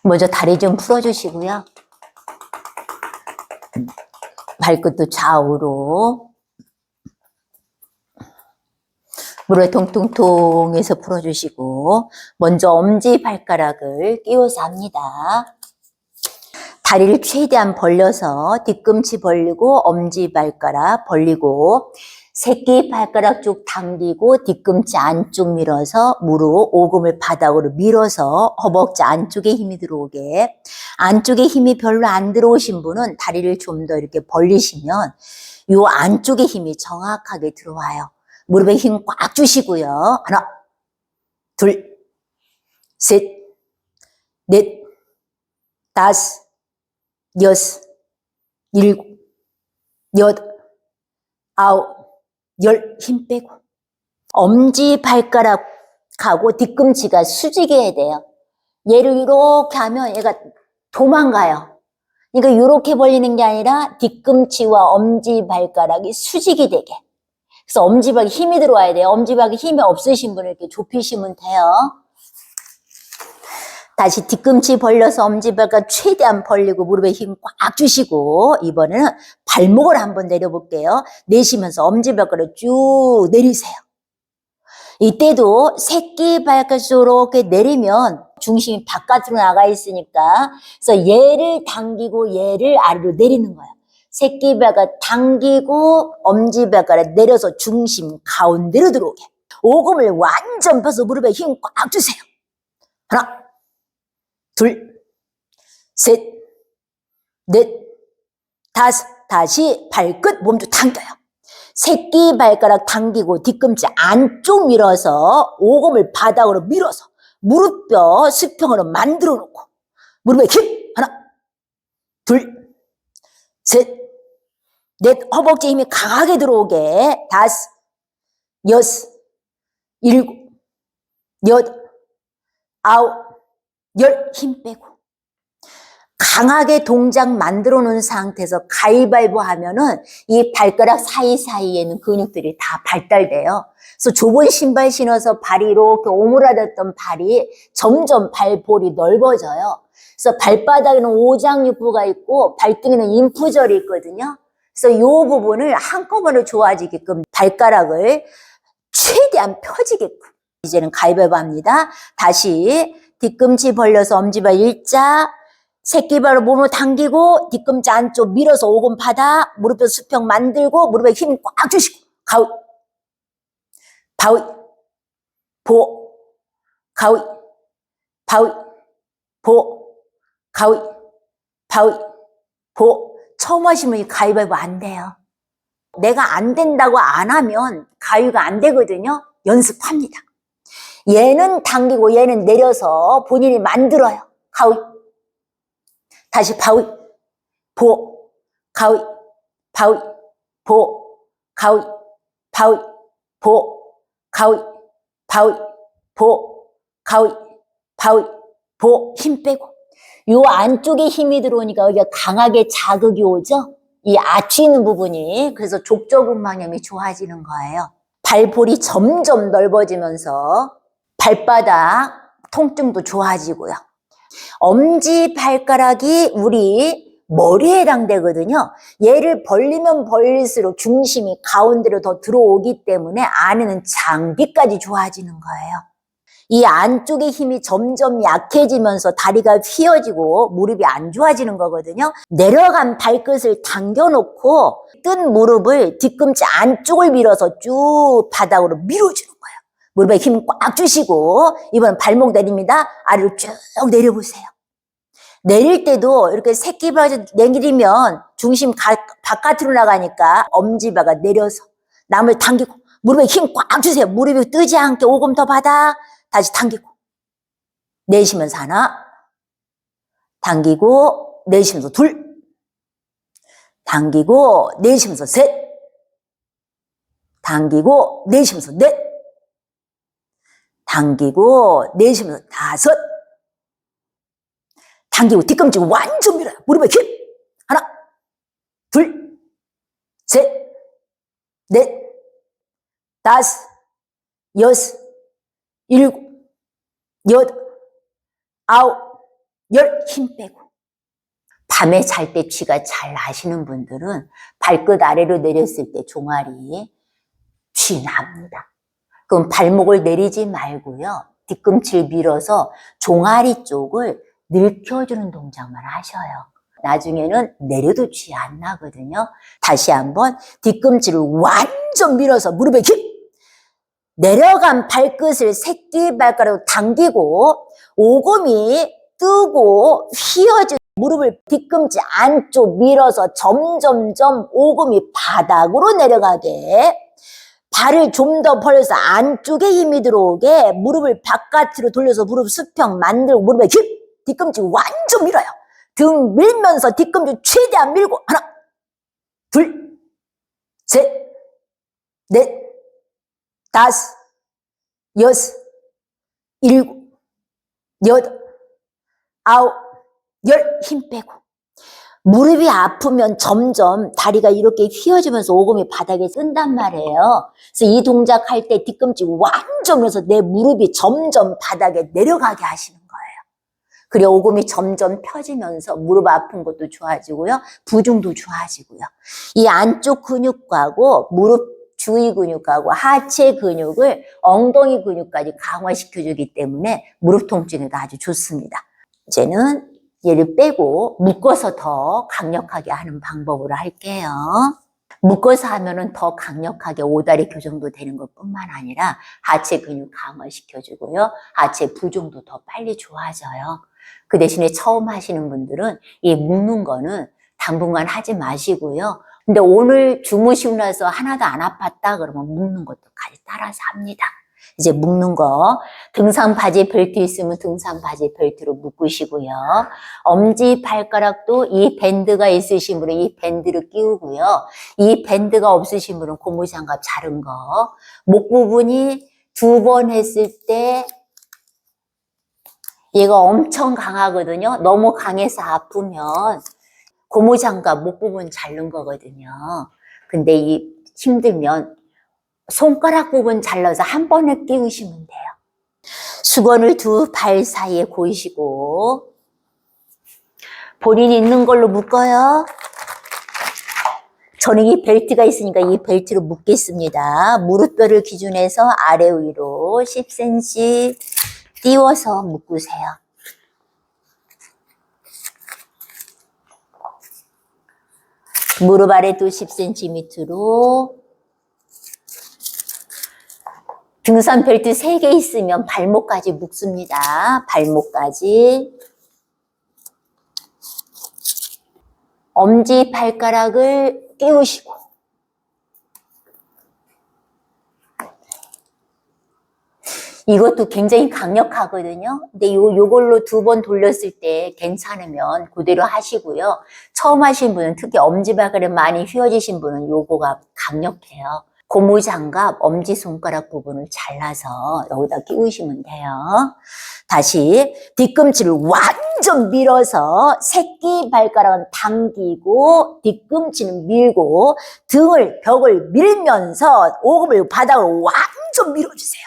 먼저 다리 좀 풀어주시고요. 발끝도 좌우로. 무릎에 통통통해서 풀어주시고, 먼저 엄지발가락을 끼워서 합니다. 다리를 최대한 벌려서 뒤꿈치 벌리고 엄지발가락 벌리고 새끼발가락 쭉 당기고 뒤꿈치 안쪽 밀어서 무릎 오금을 바닥으로 밀어서 허벅지 안쪽에 힘이 들어오게. 안쪽에 힘이 별로 안 들어오신 분은 다리를 좀 더 이렇게 벌리시면 이 안쪽에 힘이 정확하게 들어와요. 무릎에 힘 꽉 주시고요. 하나, 둘, 셋, 넷, 다섯, 여섯, 일곱, 여덟, 아홉, 열, 힘 빼고. 엄지발가락하고 뒤꿈치가 수직해야 돼요. 얘를 이렇게 하면 얘가 도망가요. 그러니까 이렇게 벌리는 게 아니라 뒤꿈치와 엄지발가락이 수직이 되게. 그래서 엄지발에 힘이 들어와야 돼요. 엄지발에 힘이 없으신 분은 이렇게 좁히시면 돼요. 다시 뒤꿈치 벌려서 엄지발가락 최대한 벌리고 무릎에 힘 꽉 주시고 이번에는 발목을 한번 내려볼게요. 내쉬면서 엄지발가락 쭉 내리세요. 이때도 새끼발가락 이렇게 내리면 중심이 바깥으로 나가 있으니까 그래서 얘를 당기고 얘를 아래로 내리는 거예요. 새끼발가락 당기고 엄지발가락 내려서 중심 가운데로 들어오게. 오금을 완전 펴서 무릎에 힘 꽉 주세요. 하나, 둘, 셋, 넷, 다섯. 다시 발끝 몸도 당겨요. 새끼발가락 당기고 뒤꿈치 안쪽 밀어서 오금을 바닥으로 밀어서 무릎뼈 수평으로 만들어 놓고 무릎에 힘. 하나, 둘, 셋, 넷. 허벅지 힘이 강하게 들어오게. 다섯, 여섯, 일곱, 여덟, 아홉, 열. 힘 빼고. 강하게 동작 만들어 놓은 상태에서 가위바위보 하면은 이 발가락 사이사이에는 근육들이 다 발달돼요. 그래서 좁은 신발 신어서 발이 이렇게 오므라졌던 발이 점점 발볼이 넓어져요. 그래서 발바닥에는 오장육부가 있고 발등에는 인프절이 있거든요. 그래서 이 부분을 한꺼번에 좋아지게끔 발가락을 최대한 펴지게끔. 이제는 가위바위보 합니다. 다시 뒤꿈치 벌려서 엄지발 일자, 새끼발로 몸을 당기고 뒤꿈치 안쪽 밀어서 오금 바닥, 무릎뼈 수평 만들고 무릎에 힘 꽉 주시고 가위, 바위, 보, 가위, 바위, 보, 가위, 바위, 보. 처음 하시면 이 가위바위보 안 돼요. 내가 안 된다고 안 하면 가위가 안 되거든요. 연습합니다. 얘는 당기고 얘는 내려서 본인이 만들어요. 가위, 다시 바위, 보, 가위, 바위, 보, 가위, 바위, 보, 가위, 바위, 보, 가위, 바위, 보. 힘 빼고. 요 안쪽에 힘이 들어오니까 여기가 강하게 자극이 오죠? 이 아치는 부분이. 그래서 족저근막염이 좋아지는 거예요. 발볼이 점점 넓어지면서 발바닥 통증도 좋아지고요. 엄지발가락이 우리 머리에 해당되거든요. 얘를 벌리면 벌릴수록 중심이 가운데로 더 들어오기 때문에 안에는 장비까지 좋아지는 거예요. 이 안쪽의 힘이 점점 약해지면서 다리가 휘어지고 무릎이 안 좋아지는 거거든요. 내려간 발끝을 당겨놓고 뜬 무릎을 뒤꿈치 안쪽을 밀어서 쭉 바닥으로 밀어주는 거예요. 무릎에 힘 꽉 주시고 이번엔 발목 내립니다. 아래로 쭉 내려보세요. 내릴 때도 이렇게 새끼발을 내리면 중심 바깥으로 나가니까 엄지발가 내려서 남을 당기고 무릎에 힘 꽉 주세요. 무릎이 뜨지 않게 오금 더 바닥. 다시 당기고 내쉬면서 하나, 당기고 내쉬면서 둘, 당기고 내쉬면서 셋, 당기고 내쉬면서 넷, 당기고 내쉬면서 다섯, 당기고 뒤꿈치 완전 밀어요. 무릎에 힘. 하나, 둘, 셋, 넷, 다섯, 여섯, 일곱, 여덟, 아홉, 열. 힘 빼고. 밤에 잘 때 쥐가 잘 나시는 분들은 발끝 아래로 내렸을 때 종아리 쥐 납니다. 그럼 발목을 내리지 말고요. 뒤꿈치를 밀어서 종아리 쪽을 늘켜주는 동작만 하셔요. 나중에는 내려도 쥐 안 나거든요. 다시 한번 뒤꿈치를 완전 밀어서 무릎에 힘! 내려간 발끝을 새끼발가락으로 당기고 오금이 뜨고 휘어진 무릎을 뒤꿈치 안쪽 밀어서 점점점 오금이 바닥으로 내려가게 발을 좀 더 벌려서 안쪽에 힘이 들어오게 무릎을 바깥으로 돌려서 무릎 수평 만들고 무릎에 힘! 뒤꿈치 완전 밀어요. 등 밀면서 뒤꿈치 최대한 밀고 하나, 둘, 셋, 넷, 다섯, 여섯, 일곱, 여덟, 아홉, 열 힘 빼고 무릎이 아프면 점점 다리가 이렇게 휘어지면서 오금이 바닥에 쓴단 말이에요. 그래서 이 동작 할 때 뒤꿈치 완전 밀어서 내 무릎이 점점 바닥에 내려가게 하시는 거예요. 그리고 오금이 점점 펴지면서 무릎 아픈 것도 좋아지고요. 부종도 좋아지고요. 이 안쪽 근육하고 무릎 주위 근육하고 하체 근육을 엉덩이 근육까지 강화시켜주기 때문에 무릎 통증에도 아주 좋습니다. 이제는 얘를 빼고 묶어서 더 강력하게 하는 방법으로 할게요. 묶어서 하면은 더 강력하게 오다리 교정도 되는 것뿐만 아니라 하체 근육 강화시켜주고요. 하체 부종도 더 빨리 좋아져요. 그 대신에 처음 하시는 분들은 이 묶는 거는 당분간 하지 마시고요. 근데 오늘 주무시고 나서 하나도 안 아팠다 그러면 묶는 것도 같이 따라서 합니다. 이제 묶는 거 등산 바지 벨트 있으면 등산 바지 벨트로 묶으시고요. 엄지 발가락도 이 밴드가 있으신 분은 이 밴드를 끼우고요. 이 밴드가 없으신 분은 고무장갑 자른 거. 목 부분이 2번 했을 때 얘가 엄청 강하거든요. 너무 강해서 아프면 고무장갑 목 부분 자른 거거든요. 근데 이 힘들면 손가락 부분 잘라서 한 번에 끼우시면 돼요. 수건을 두 발 사이에 고이시고 본인이 있는 걸로 묶어요. 저는 이 벨트가 있으니까 이 벨트로 묶겠습니다. 무릎뼈를 기준해서 아래 위로 10cm 띄워서 묶으세요. 무릎 아래도 10cm로 등산 벨트 3개 있으면 발목까지 묶습니다. 발목까지. 엄지 발가락을 끼우시고 이것도 굉장히 강력하거든요. 근데 요걸로 2번 돌렸을 때 괜찮으면 그대로 하시고요. 처음 하신 분은 특히 엄지발가락 많이 휘어지신 분은 요거가 강력해요. 고무장갑 엄지손가락 부분을 잘라서 여기다 끼우시면 돼요. 다시 뒤꿈치를 완전 밀어서 새끼발가락은 당기고 뒤꿈치는 밀고 등을 벽을 밀면서 오금을 바닥으로 완전 밀어주세요.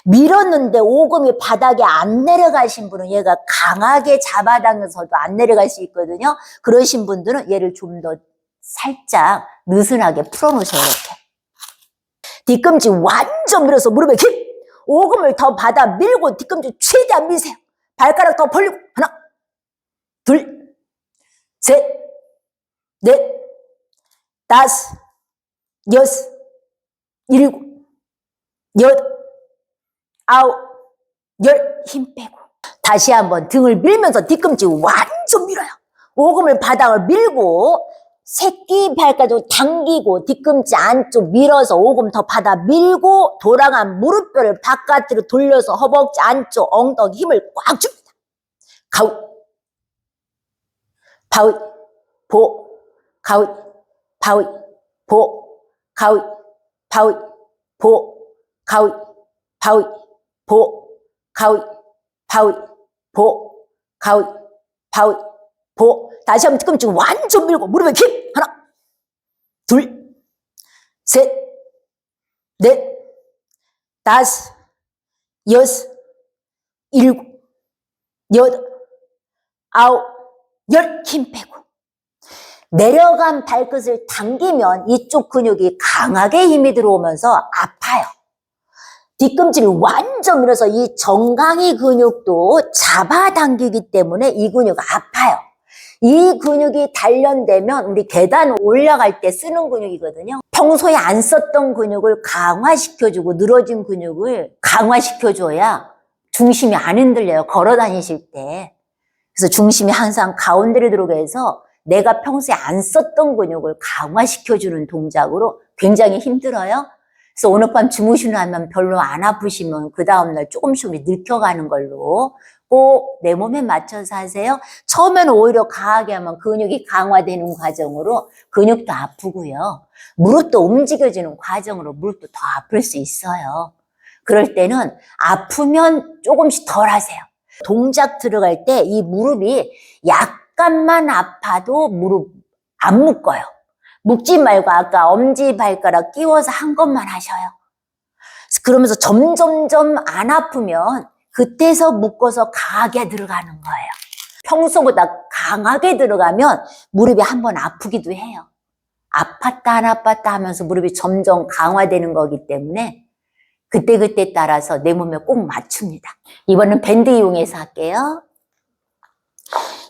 밀었는데 오금이 바닥에 안 내려가신 분은 얘가 강하게 잡아당겨서도 안 내려갈 수 있거든요. 그러신 분들은 얘를 좀 더 살짝 느슨하게 풀어놓으세요. 이렇게. 뒤꿈치 완전 밀어서 무릎에 힘! 오금을 더 받아 밀고 뒤꿈치 최대한 미세요. 발가락 더 벌리고 하나, 둘, 셋, 넷, 다섯, 여섯, 일곱, 여덟, 아홉, 열 힘 빼고 다시 한번 등을 밀면서 뒤꿈치 완전 밀어요. 오금을 바닥을 밀고 새끼 발까지 당기고 뒤꿈치 안쪽 밀어서 오금 더 받아 밀고 돌아간 무릎뼈를 바깥으로 돌려서 허벅지 안쪽 엉덩이 힘을 꽉 줍니다. 가웃, 바웃, 보, 가웃, 바웃, 보, 가웃, 바웃, 보, 가웃, 바웃, 보, 가웃, 바웃, 보, 가웃, 바웃, 보. 다시 한번 뒤꿈치 완전 밀고 무릎에 힘! 하나, 둘, 셋, 넷, 다섯, 여섯, 일곱, 여덟, 아홉, 열, 힘 빼고. 내려간 발끝을 당기면 이쪽 근육이 강하게 힘이 들어오면서 아파요. 뒤꿈치를 완전 밀어서 이 정강이 근육도 잡아당기기 때문에 이 근육 아파요. 이 근육이 단련되면 우리 계단 올라갈 때 쓰는 근육이거든요. 평소에 안 썼던 근육을 강화시켜주고 늘어진 근육을 강화시켜줘야 중심이 안 흔들려요. 걸어 다니실 때. 그래서 중심이 항상 가운데로 들어오게 해서 내가 평소에 안 썼던 근육을 강화시켜주는 동작으로 굉장히 힘들어요. 그래서 오늘 밤 주무시고 나면 별로 안 아프시면 그 다음날 조금씩 늙혀가는 걸로 꼭 내 몸에 맞춰서 하세요. 처음에는 오히려 강하게 하면 근육이 강화되는 과정으로 근육도 아프고요. 무릎도 움직여지는 과정으로 무릎도 더 아플 수 있어요. 그럴 때는 아프면 조금씩 덜 하세요. 동작 들어갈 때 이 무릎이 약간만 아파도 무릎 안 묶어요. 묶지 말고 아까 엄지발가락 끼워서 한 것만 하셔요. 그러면서 점점점 안 아프면 그때서 묶어서 강하게 들어가는 거예요. 평소보다 강하게 들어가면 무릎이 한번 아프기도 해요. 아팠다 안 아팠다 하면서 무릎이 점점 강화되는 거기 때문에 그때그때 따라서 내 몸에 꼭 맞춥니다. 이번엔 밴드 이용해서 할게요.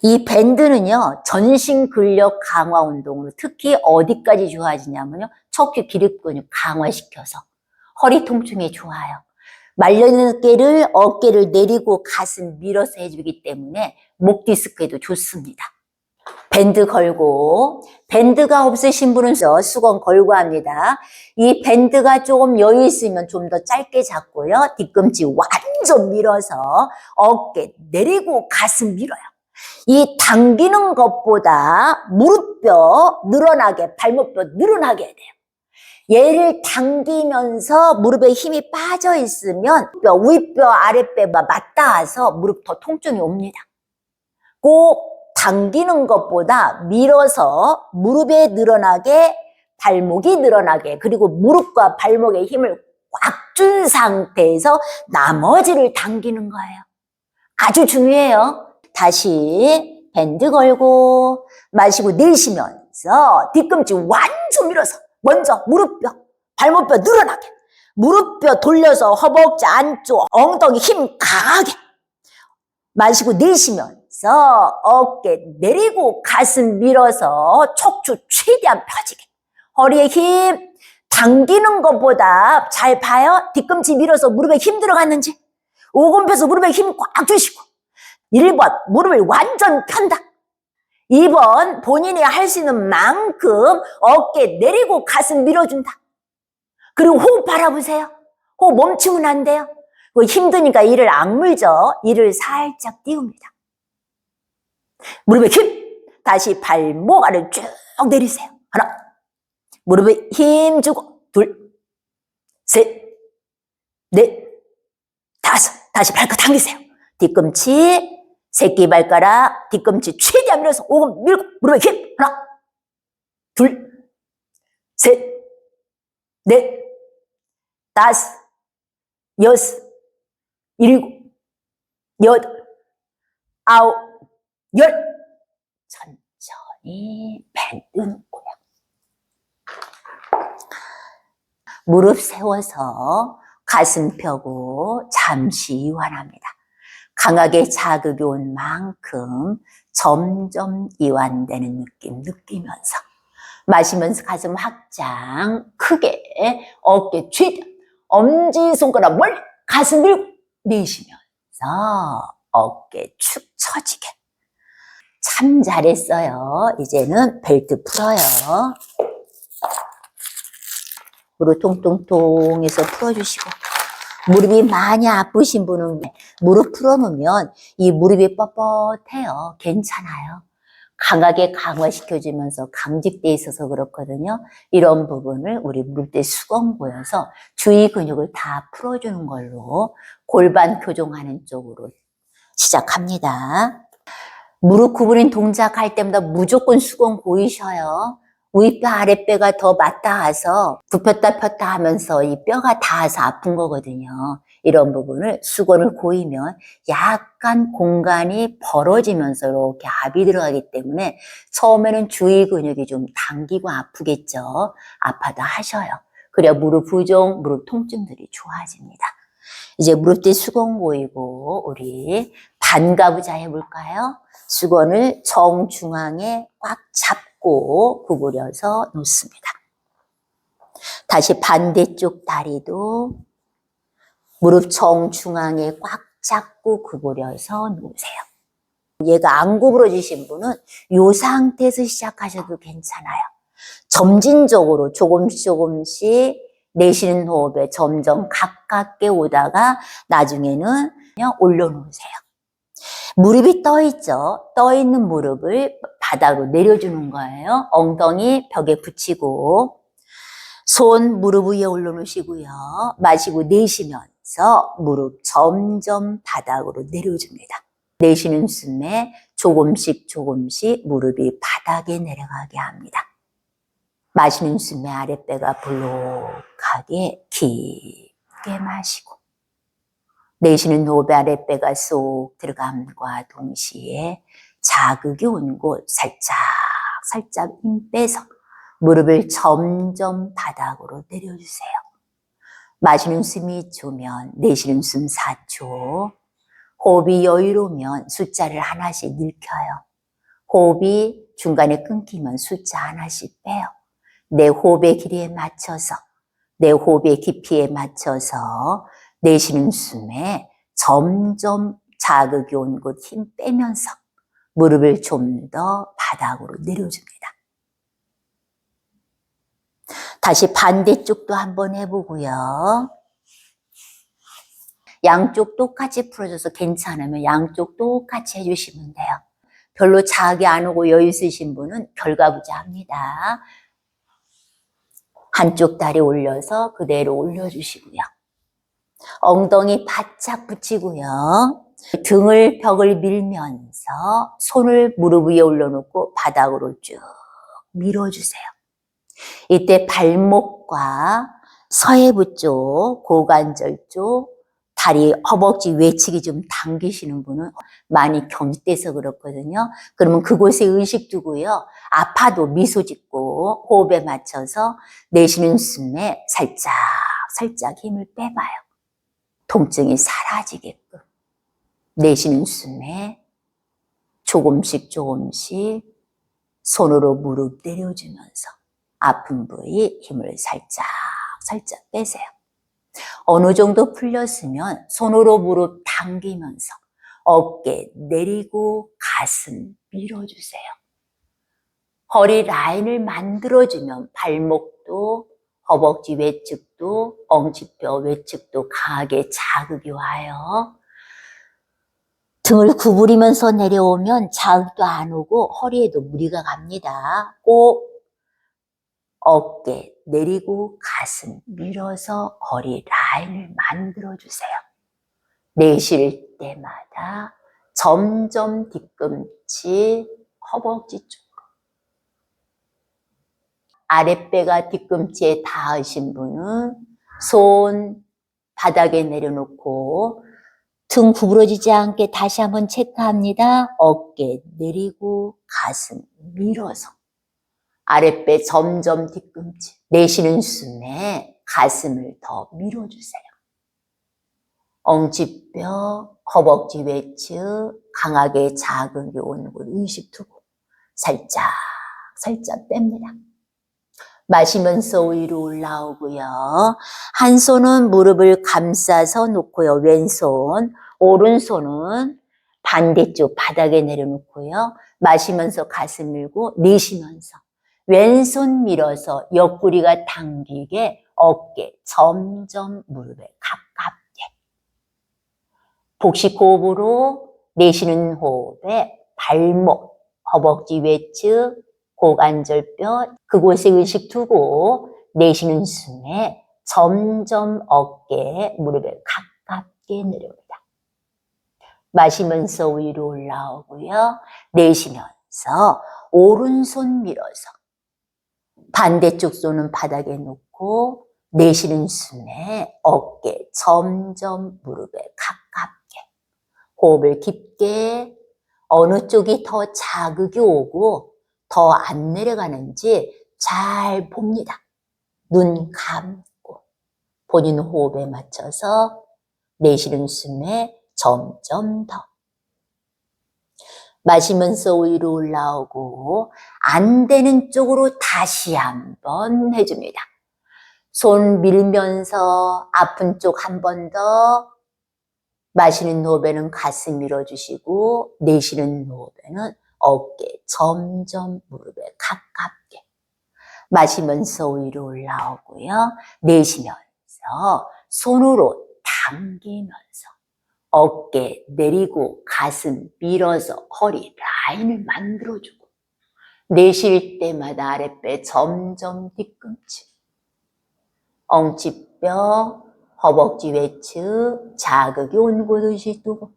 이 밴드는요, 전신 근력 강화 운동으로 특히 어디까지 좋아지냐면요, 척추 기립 근육 강화시켜서 허리 통증에 좋아요. 말려있는 어깨를 내리고 가슴 밀어서 해주기 때문에 목 디스크에도 좋습니다. 밴드 걸고, 밴드가 없으신 분은 수건 걸고 합니다. 이 밴드가 조금 여유 있으면 좀 더 짧게 잡고요. 뒤꿈치 완전 밀어서 어깨 내리고 가슴 밀어요. 이 당기는 것보다 무릎뼈 늘어나게, 발목뼈 늘어나게 해야 돼요. 얘를 당기면서 무릎에 힘이 빠져 있으면 윗뼈, 아랫뼈가 맞닿아서 무릎 더 통증이 옵니다. 꼭 당기는 것보다 밀어서 무릎에 늘어나게, 발목이 늘어나게, 그리고 무릎과 발목에 힘을 꽉 준 상태에서 나머지를 당기는 거예요. 아주 중요해요. 다시 밴드 걸고 마시고 내쉬면서 뒤꿈치 완전 밀어서 먼저 무릎뼈, 발목뼈 늘어나게, 무릎뼈 돌려서 허벅지 안쪽, 엉덩이 힘 강하게 마시고 내쉬면서 어깨 내리고 가슴 밀어서 척추 최대한 펴지게, 허리에 힘 당기는 것보다 잘 봐요. 뒤꿈치 밀어서 무릎에 힘 들어갔는지. 오금펴서 무릎에 힘 꽉 주시고, 1번 무릎을 완전 편다. 2번 본인이 할 수 있는 만큼 어깨 내리고 가슴 밀어준다. 그리고 호흡 바라보세요. 호흡 멈추면 안 돼요. 힘드니까 이를 악물죠. 이를 살짝 띄웁니다. 무릎에 힘. 다시 발목 아래를 쭉 내리세요. 하나, 무릎에 힘 주고, 둘, 셋, 넷, 다섯. 다시 발끝 당기세요. 뒤꿈치, 새끼발가락, 뒤꿈치 최대한 밀어서 오금 밀고 무릎에 힘. 하나, 둘, 셋, 넷, 다섯, 여섯, 일곱, 여덟, 아홉, 열. 천천히 밴드 놓고요. 무릎 세워서 가슴 펴고 잠시 이완합니다. 강하게 자극이 온 만큼 점점 이완되는 느낌 느끼면서 마시면서 가슴 확장 크게 어깨 최대한 엄지손가락 멀리 가슴 밀고 내쉬면서 어깨 축 처지게. 참 잘했어요. 이제는 벨트 풀어요. 무릎 통통통 해서 풀어주시고, 무릎이 많이 아프신 분은 무릎 풀어놓으면 이 무릎이 뻣뻣해요. 괜찮아요. 강하게 강화시켜주면서 강직돼 있어서 그렇거든요. 이런 부분을 우리 무릎대 수건 보여서 주위 근육을 다 풀어주는 걸로 골반 교정하는 쪽으로 시작합니다. 무릎 구부린 동작 할 때마다 무조건 수건 보이셔요. 윗뼈 아랫뼈가 더 맞닿아서 굽혔다 폈다 하면서 이 뼈가 닿아서 아픈 거거든요. 이런 부분을 수건을 고이면 약간 공간이 벌어지면서 이렇게 압이 들어가기 때문에 처음에는 주위 근육이 좀 당기고 아프겠죠. 아파도 하셔요. 그래야 무릎 부종, 무릎 통증들이 좋아집니다. 이제 무릎 뒤 수건 고이고 우리 반가부자 해볼까요? 수건을 정중앙에 꽉 잡고 구부려서 놓습니다. 다시 반대쪽 다리도 무릎 정중앙에 꽉 잡고 구부려서 놓으세요. 얘가 안 구부러지신 분은 이 상태에서 시작하셔도 괜찮아요. 점진적으로 조금씩 내쉬는 호흡에 점점 가깝게 오다가 나중에는 그냥 올려놓으세요. 무릎이 떠 있죠. 떠 있는 무릎을 바닥으로 내려주는 거예요. 엉덩이 벽에 붙이고 손 무릎 위에 올려놓으시고요. 마시고 내쉬면서 무릎 점점 바닥으로 내려줍니다. 내쉬는 숨에 조금씩 무릎이 바닥에 내려가게 합니다. 마시는 숨에 아랫배가 볼록하게 깊게 마시고 내쉬는 호흡에 아랫배가 쏙 들어감과 동시에 자극이 온 곳 살짝 힘 빼서 무릎을 점점 바닥으로 내려주세요. 마시는 숨이 2초면 내쉬는 숨 4초. 호흡이 여유로우면 숫자를 하나씩 늘켜요. 호흡이 중간에 끊기면 숫자 하나씩 빼요. 내 호흡의 길이에 맞춰서, 내 호흡의 깊이에 맞춰서 내쉬는 숨에 점점 자극이 온 곳 힘 빼면서 무릎을 좀 더 바닥으로 내려줍니다. 다시 반대쪽도 한번 해보고요. 양쪽 똑같이 풀어줘서 괜찮으면 양쪽 똑같이 해주시면 돼요. 별로 자극이 안 오고 여유 있으신 분은 결과부자합니다. 한쪽 다리 올려서 그대로 올려주시고요. 엉덩이 바짝 붙이고요. 등을 벽을 밀면서 손을 무릎 위에 올려놓고 바닥으로 쭉 밀어주세요. 이때 발목과 서해부 쪽, 고관절 쪽, 다리, 허벅지 외측이 좀 당기시는 분은 많이 경직돼서 그렇거든요. 그러면 그곳에 의식 두고요. 아파도 미소 짓고 호흡에 맞춰서 내쉬는 숨에 살짝 힘을 빼봐요. 통증이 사라지게끔. 내쉬는 숨에 조금씩 손으로 무릎 내려주면서 아픈 부위 힘을 살짝 빼세요. 어느 정도 풀렸으면 손으로 무릎 당기면서 어깨 내리고 가슴 밀어주세요. 허리 라인을 만들어주면 발목도 허벅지 외측도 엉치뼈 외측도 강하게 자극이 와요. 등을 구부리면서 내려오면 자극도 안 오고 허리에도 무리가 갑니다. 꼭 어깨 내리고 가슴 밀어서 허리 라인을 만들어주세요. 내쉴 때마다 점점 뒤꿈치 허벅지 쪽으로. 아랫배가 뒤꿈치에 닿으신 분은 손 바닥에 내려놓고 등 구부러지지 않게 다시 한번 체크합니다. 어깨 내리고 가슴 밀어서 아랫배 점점 뒤꿈치. 내쉬는 숨에 가슴을 더 밀어주세요. 엉치뼈, 허벅지 외측 강하게 자극이 오는 곳 의식 두고 살짝 뺍니다. 마시면서 위로 올라오고요. 한 손은 무릎을 감싸서 놓고요. 왼손, 오른손은 반대쪽 바닥에 내려놓고요. 마시면서 가슴 밀고 내쉬면서 왼손 밀어서 옆구리가 당기게 어깨 점점 무릎에 가깝게. 복식 호흡으로 내쉬는 호흡에 발목, 허벅지 외측, 고관절뼈 그곳에 의식 두고 내쉬는 숨에 점점 어깨, 무릎에 가깝게 내려옵니다. 마시면서 위로 올라오고요. 내쉬면서 오른손 밀어서 반대쪽 손은 바닥에 놓고 내쉬는 숨에 어깨 점점 무릎에 가깝게. 호흡을 깊게. 어느 쪽이 더 자극이 오고 더 안 내려가는지 잘 봅니다. 눈 감고 본인 호흡에 맞춰서 내쉬는 숨에 점점 더. 마시면서 위로 올라오고 안 되는 쪽으로 다시 한번 해줍니다. 손 밀면서 아픈 쪽 한 번 더. 마시는 호흡에는 가슴 밀어주시고 내쉬는 호흡에는 어깨 점점 무릎에 가깝게. 마시면서 위로 올라오고요. 내쉬면서 손으로 당기면서 어깨 내리고 가슴 밀어서 허리 라인을 만들어주고 내쉴 때마다 아랫배 점점 뒤꿈치. 엉치뼈, 허벅지 외측 자극이 온 곳을 두고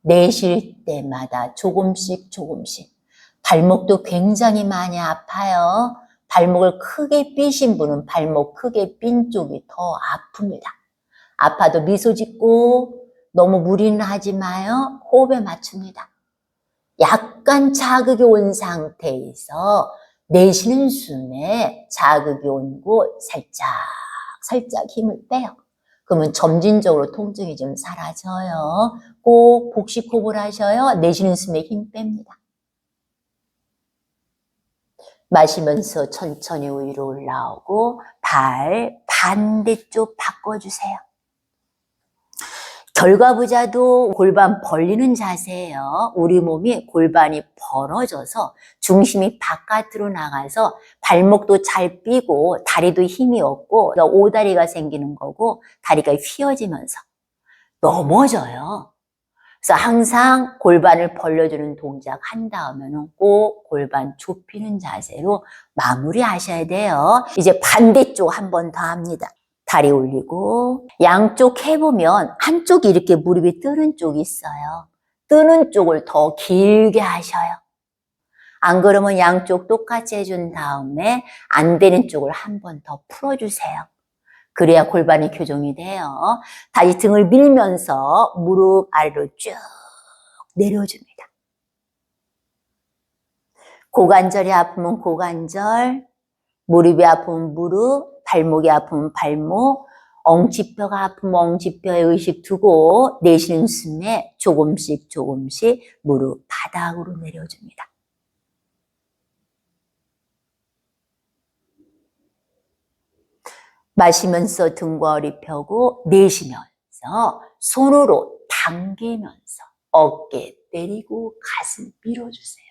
내쉴 때마다 조금씩 발목도 굉장히 많이 아파요. 발목을 크게 삐신 분은 발목 크게 삔 쪽이 더 아픕니다. 아파도 미소 짓고 너무 무리는 하지 마요. 호흡에 맞춥니다. 약간 자극이 온 상태에서 내쉬는 숨에 자극이 온 곳 살짝 힘을 빼요. 그러면 점진적으로 통증이 좀 사라져요. 꼭 복식호흡을 하셔요. 내쉬는 숨에 힘 뺍니다. 마시면서 천천히 위로 올라오고 발 반대쪽 바꿔주세요. 결과부자도 골반 벌리는 자세예요. 우리 몸이 골반이 벌어져서 중심이 바깥으로 나가서 발목도 잘 삐고 다리도 힘이 없고 오다리가 생기는 거고 다리가 휘어지면서 넘어져요. 그래서 항상 골반을 벌려주는 동작 한 다음에는 꼭 골반 좁히는 자세로 마무리하셔야 돼요. 이제 반대쪽 한 번 더 합니다. 다리 올리고 양쪽 해보면 한쪽이 이렇게 무릎이 뜨는 쪽이 있어요. 뜨는 쪽을 더 길게 하셔요. 안 그러면 양쪽 똑같이 해준 다음에 안 되는 쪽을 한 번 더 풀어주세요. 그래야 골반이 교정이 돼요. 다시 등을 밀면서 무릎 아래로 쭉 내려줍니다. 고관절이 아프면 고관절, 무릎이 아프면 무릎, 발목이 아프면 발목, 엉치뼈가 아프면 엉치뼈에 의식 두고 내쉬는 숨에 조금씩 무릎 바닥으로 내려줍니다. 마시면서 등과 허리 펴고 내쉬면서 손으로 당기면서 어깨 내리고 가슴 밀어주세요.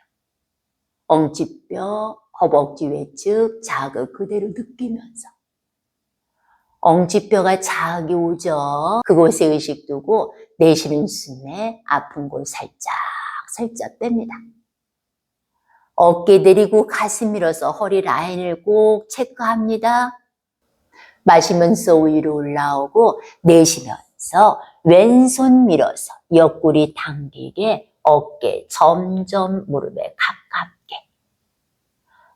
엉치뼈, 허벅지 외측 자극 그대로 느끼면서 엉치뼈가 자극이 오죠. 그곳에 의식 두고 내쉬는 숨에 아픈 곳 살짝 뺍니다. 어깨 내리고 가슴 밀어서 허리 라인을 꼭 체크합니다. 마시면서 위로 올라오고 내쉬면서 왼손 밀어서 옆구리 당기게 어깨 점점 무릎에 가깝게.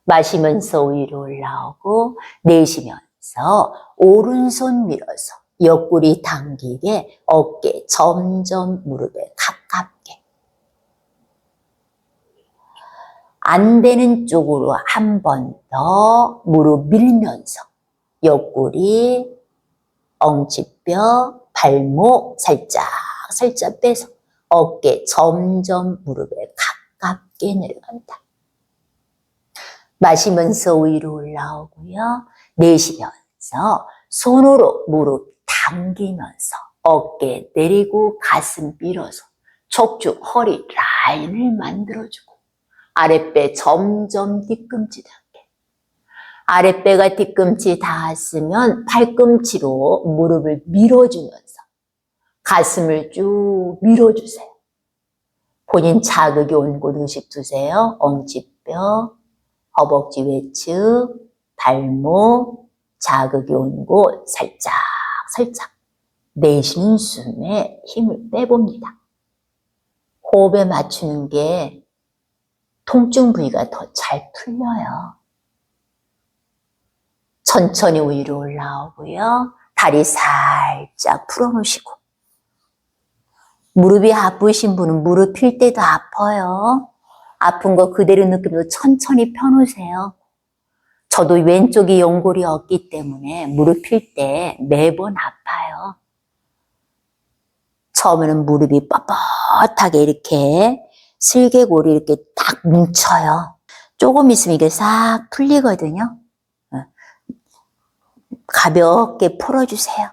마시면서 위로 올라오고 내쉬면서 오른손 밀어서 옆구리 당기게 어깨 점점 무릎에 가깝게. 안 되는 쪽으로 한 번 더 무릎 밀면서 옆구리, 엉치뼈, 발목 살짝 빼서 어깨 점점 무릎에 가깝게 내려간다. 마시면서 위로 올라오고요. 내쉬면서 손으로 무릎 당기면서 어깨 내리고 가슴 밀어서 척추 허리 라인을 만들어주고 아랫배 점점 뒤꿈치 닿게. 아랫배가 뒤꿈치 닿았으면 팔꿈치로 무릎을 밀어주면서 가슴을 쭉 밀어주세요. 본인 자극이 온 곳 의식 두세요. 엉치뼈, 허벅지 외측, 발목, 자극이 온 곳 살짝 내쉬는 숨에 힘을 빼봅니다. 호흡에 맞추는 게 통증 부위가 더 잘 풀려요. 천천히 위로 올라오고요. 다리 살짝 풀어놓으시고. 무릎이 아프신 분은 무릎 필 때도 아파요. 아픈 거 그대로 느끼면서 천천히 펴놓으세요. 저도 왼쪽이 연골이 없기 때문에 무릎 필 때 매번 아파요. 처음에는 무릎이 뻣뻣하게 이렇게 슬개골이 이렇게 딱 뭉쳐요. 조금 있으면 이게 싹 풀리거든요. 가볍게 풀어주세요.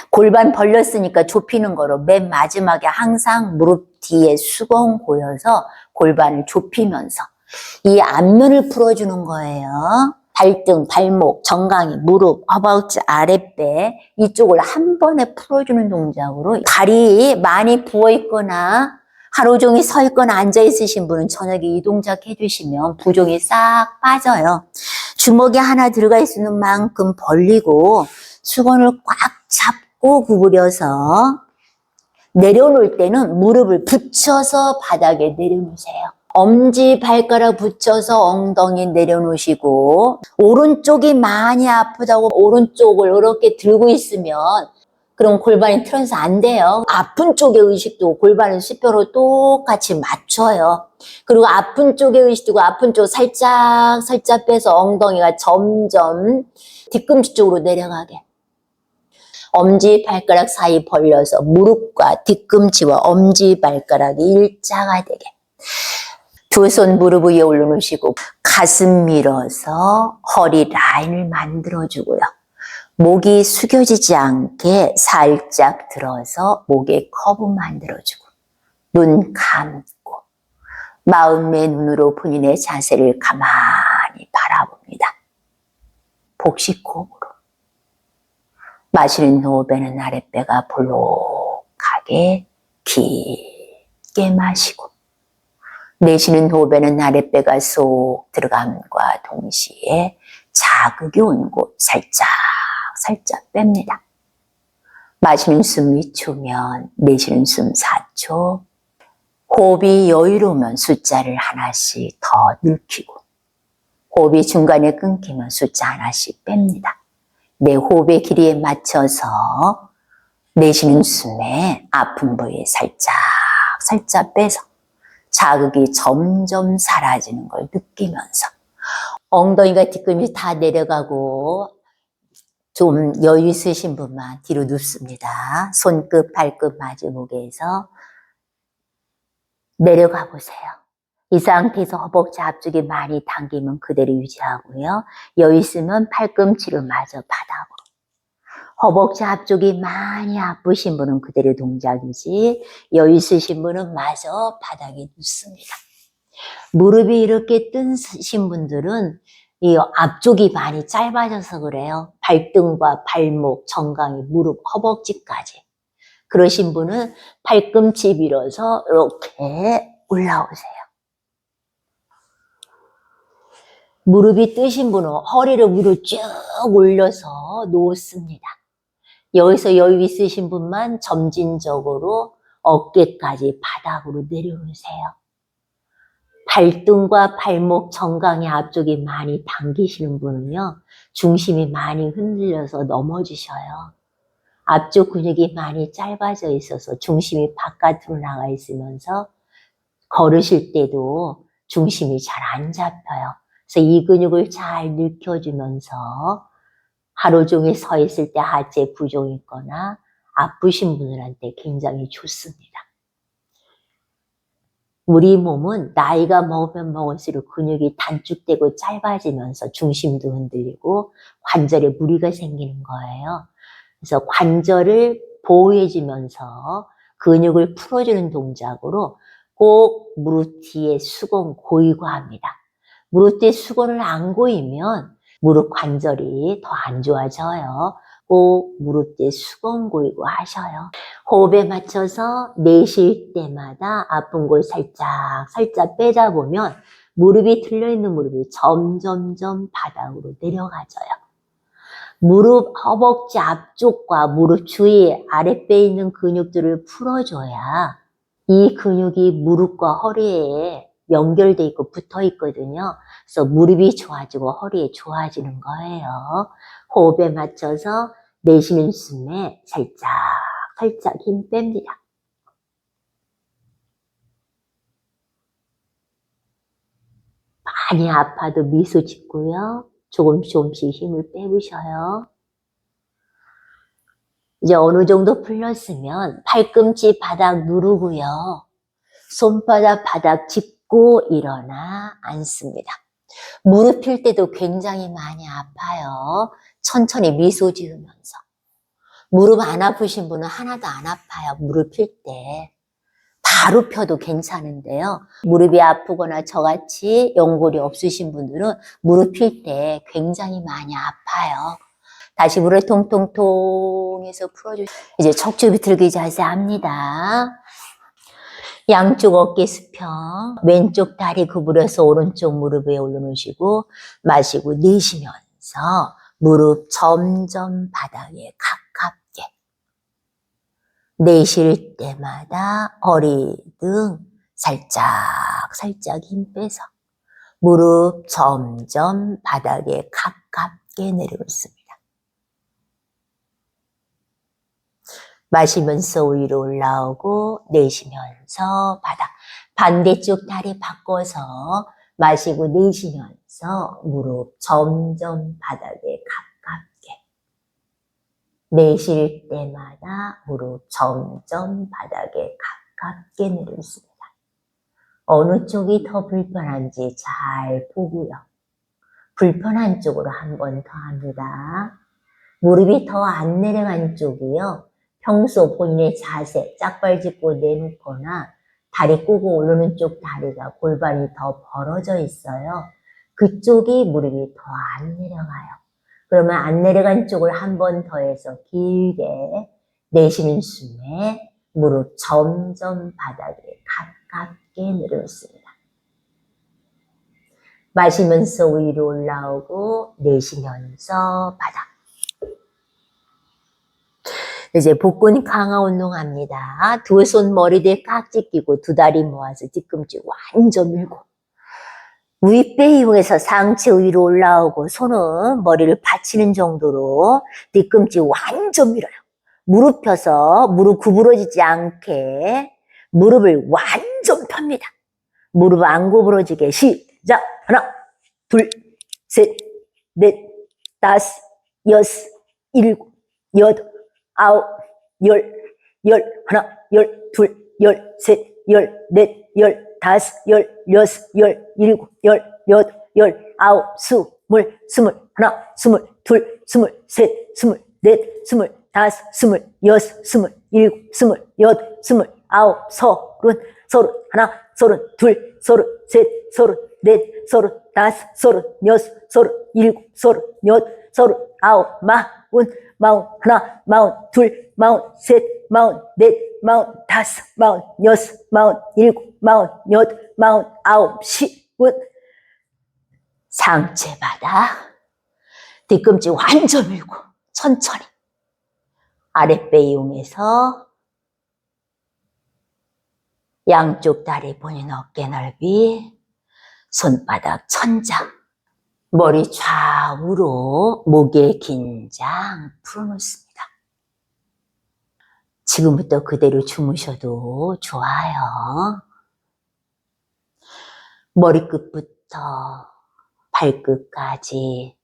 골반 벌렸으니까 좁히는 거로 맨 마지막에 항상 무릎 뒤에 수건 고여서 골반을 좁히면서 이 앞면을 풀어주는 거예요. 발등, 발목, 정강이, 무릎, 허벅지, 아랫배 이쪽을 한 번에 풀어주는 동작으로 다리 많이 부어있거나 하루 종일 서 있거나 앉아 있으신 분은 저녁에 이 동작 해주시면 부종이 싹 빠져요. 주먹이 하나 들어가 있는 만큼 벌리고 수건을 꽉 잡고 구부려서 내려놓을 때는 무릎을 붙여서 바닥에 내려놓으세요. 엄지 발가락 붙여서 엉덩이 내려놓으시고 오른쪽이 많이 아프다고 오른쪽을 이렇게 들고 있으면 그럼 골반이 틀어서 안 돼요. 아픈 쪽의 의식도 골반을 수평으로 똑같이 맞춰요. 그리고 아픈 쪽의 의식도 아픈 쪽 살짝 빼서 엉덩이가 점점 뒤꿈치 쪽으로 내려가게. 엄지 발가락 사이 벌려서 무릎과 뒤꿈치와 엄지 발가락이 일자가 되게. 두 손 무릎 위에 올려놓으시고 가슴 밀어서 허리 라인을 만들어주고요. 목이 숙여지지 않게 살짝 들어서 목에 커브 만들어주고 눈 감고 마음의 눈으로 본인의 자세를 가만히 바라봅니다. 복식호흡으로 마시는 호흡에는 아랫배가 볼록하게 깊게 마시고 내쉬는 호흡에는 아랫배가 쏙 들어감과 동시에 자극이 온 곳 살짝 뺍니다. 마시는 숨 2초면 내쉬는 숨 4초. 호흡이 여유로우면 숫자를 하나씩 더 늘키고 호흡이 중간에 끊기면 숫자 하나씩 뺍니다. 내 호흡의 길이에 맞춰서 내쉬는 숨에 아픈 부위에 살짝 빼서 자극이 점점 사라지는 걸 느끼면서 엉덩이가 뒤꿈치 다 내려가고 좀 여유 있으신 분만 뒤로 눕습니다. 손끝, 발끝 마주목에서 내려가 보세요. 이 상태에서 허벅지 앞쪽이 많이 당기면 그대로 유지하고요. 여유 있으면 팔꿈치를 마저 바닥으로. 허벅지 앞쪽이 많이 아프신 분은 그대로 동작이지 여유 있으신 분은 마저 바닥에 눕습니다. 무릎이 이렇게 뜬신 분들은 이 앞쪽이 많이 짧아져서 그래요. 발등과 발목, 정강이, 무릎, 허벅지까지. 그러신 분은 팔꿈치 밀어서 이렇게 올라오세요. 무릎이 뜨신 분은 허리를 위로 쭉 올려서 놓습니다. 여기서 여유 있으신 분만 점진적으로 어깨까지 바닥으로 내려오세요. 발등과 발목, 정강이 앞쪽이 많이 당기시는 분은요, 중심이 많이 흔들려서 넘어지셔요. 앞쪽 근육이 많이 짧아져 있어서 중심이 바깥으로 나가 있으면서 걸으실 때도 중심이 잘 안 잡혀요. 그래서 이 근육을 잘 늘켜주면서 하루 종일 서 있을 때 하체 부종이 있거나 아프신 분들한테 굉장히 좋습니다. 우리 몸은 나이가 먹으면 먹을수록 근육이 단축되고 짧아지면서 중심도 흔들리고 관절에 무리가 생기는 거예요. 그래서 관절을 보호해주면서 근육을 풀어주는 동작으로 꼭 무릎 뒤에 수건 고이고 합니다. 무릎 뒤에 수건을 안 고이면 무릎 관절이 더 안 좋아져요. 꼭 무릎 뒤에 수건 고이고 하셔요. 호흡에 맞춰서 내쉴 때마다 아픈 곳 살짝 빼다 보면 무릎이 들려있는 무릎이 점점점 바닥으로 내려가져요. 무릎, 허벅지 앞쪽과 무릎 주위에 아랫배에 있는 근육들을 풀어줘야 이 근육이 무릎과 허리에 연결돼 있고 붙어 있거든요. 그래서 무릎이 좋아지고 허리 좋아지는 거예요. 호흡에 맞춰서 내쉬는 숨에 살짝 살짝 힘 뺍니다. 많이 아파도 미소 짓고요. 조금씩 힘을 빼보셔요. 이제 어느 정도 풀렸으면 팔꿈치 바닥 누르고요. 손바닥 바닥 짚고 일어나 앉습니다. 무릎 필 때도 굉장히 많이 아파요. 천천히 미소 지으면서. 무릎 안 아프신 분은 하나도 안 아파요. 무릎 필 때. 바로 펴도 괜찮은데요. 무릎이 아프거나 저같이 연골이 없으신 분들은 무릎 필 때 굉장히 많이 아파요. 다시 물에 통통통 해서 풀어주시고 이제 척추 비틀기 자세 합니다. 양쪽 어깨 수평, 왼쪽 다리 구부려서 오른쪽 무릎 위에 올려놓으시고 마시고 내쉬면서 무릎 점점 바닥에 가깝게 내쉴 때마다 허리 등 살짝 살짝 힘 빼서 무릎 점점 바닥에 가깝게 내려놓습니다. 마시면서 위로 올라오고 내쉬면서 바닥. 반대쪽 다리 바꿔서 마시고 내쉬면서 무릎 점점 바닥에 가깝게. 내쉴 때마다 무릎 점점 바닥에 가깝게 내려놓습니다. 어느 쪽이 더 불편한지 잘 보고요. 불편한 쪽으로 한 번 더 합니다. 무릎이 더 안 내려간 쪽이요. 평소 본인의 자세, 짝발 짚고 내놓거나 다리 꼬고 오르는 쪽 다리가 골반이 더 벌어져 있어요. 그쪽이 무릎이 더 안 내려가요. 그러면 안 내려간 쪽을 한 번 더 해서 길게 내쉬는 숨에 무릎 점점 바닥에 가깝게 내려놓습니다. 마시면서 위로 올라오고 내쉬면서 바닥. 이제 복근 강화 운동합니다. 두 손 머리대에 깍지 끼고 두 다리 모아서 뒤꿈치 완전 밀고 윗배 이용해서 상체 위로 올라오고 손은 머리를 받치는 정도로 뒤꿈치 완전 밀어요. 무릎 펴서 무릎 구부러지지 않게 무릎을 완전 펴니다. 무릎 안 구부러지게 시작! 하나, 둘, 셋, 넷, 다섯, 여섯, 일곱, 여덟, 아홉, 하나, 둘, 셋, 넷, 다섯, 여섯, 일곱, 여덟, 아홉, 하나, 둘, 셋, 넷, 다섯, 여섯, 일곱, 여덟, 아홉, 하나, 둘, 셋, 넷, 다섯, 여섯, 일곱, 여덟, 아홉, 하나, 둘, 셋, 넷, 다섯, 여섯, 일곱, 여덟, 아홉, 상체 바닥, 뒤꿈치 완전 밀고 천천히 아랫배 이용해서 양쪽 다리 본인 어깨 넓이, 손바닥 천장, 머리 좌우로 목의 긴장 풀어놓습니다. 지금부터 그대로 주무셔도 좋아요. 머리끝부터 발끝까지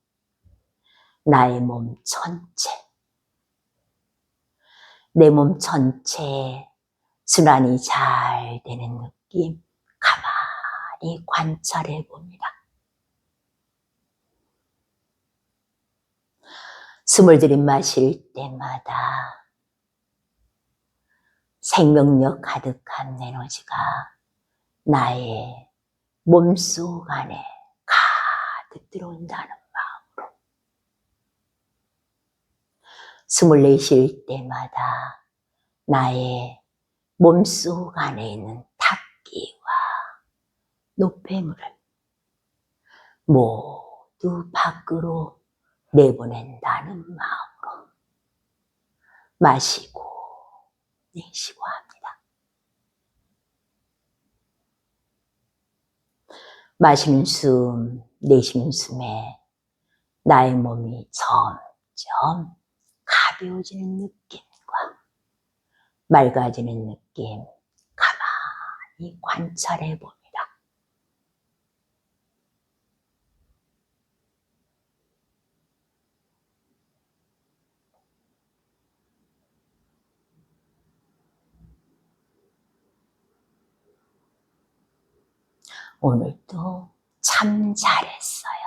나의 몸 전체, 내 몸 전체에 순환이 잘 되는 느낌 가만히 관찰해 봅니다. 숨을 들이마실 때마다 생명력 가득한 에너지가 나의 몸속 안에 가득 들어온다는 마음으로, 숨을 내쉴 때마다 나의 몸속 안에 있는 탁기와 노폐물을 모두 밖으로 내보낸다는 마음으로 마시고 내쉬고 합니다. 마시는 숨, 내쉬는 숨에 나의 몸이 점점 가벼워지는 느낌과 맑아지는 느낌 가만히 관찰해 봅니다. 오늘도 참 잘했어요.